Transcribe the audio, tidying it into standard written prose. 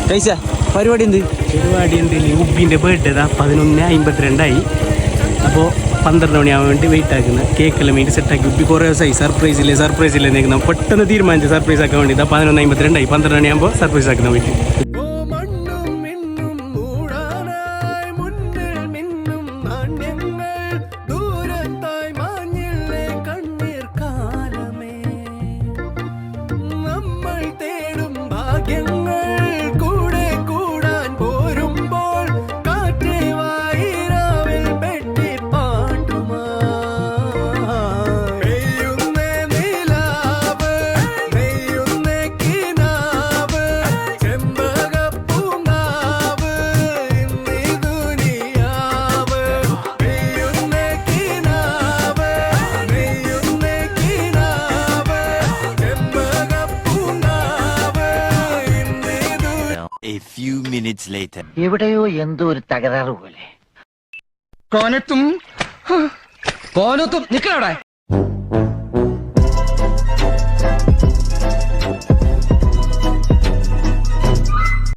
കഴിച്ച പരിപാടി ഉണ്ട് ഉബിൻ്റെ ബർത്ത്ഡേ 11:52 അപ്പോൾ 12 മണിയാവാൻ വേണ്ടി വെയിറ്റ് ആക്കുന്നത്. കേക്കെല്ലാം വേണ്ടി സെറ്റാക്കി. ഉബി കുറേ ദിവസമായി സർപ്രൈസ് ഇല്ലേ നിൽക്കുന്നത്. പെട്ടെന്ന് തീരുമാനിച്ചു സർപ്രൈസ് ആക്കാൻ വേണ്ടി. 11:52 12 മണിയാകുമ്പോൾ സർപ്രൈസ് ആക്കുന്ന വീട്ടിൽ. A few minutes later. എവിടെയോ എന്തോ ഒരു തകരാറ് പോലെ. കോനത്തും നിക്കണവിടെ.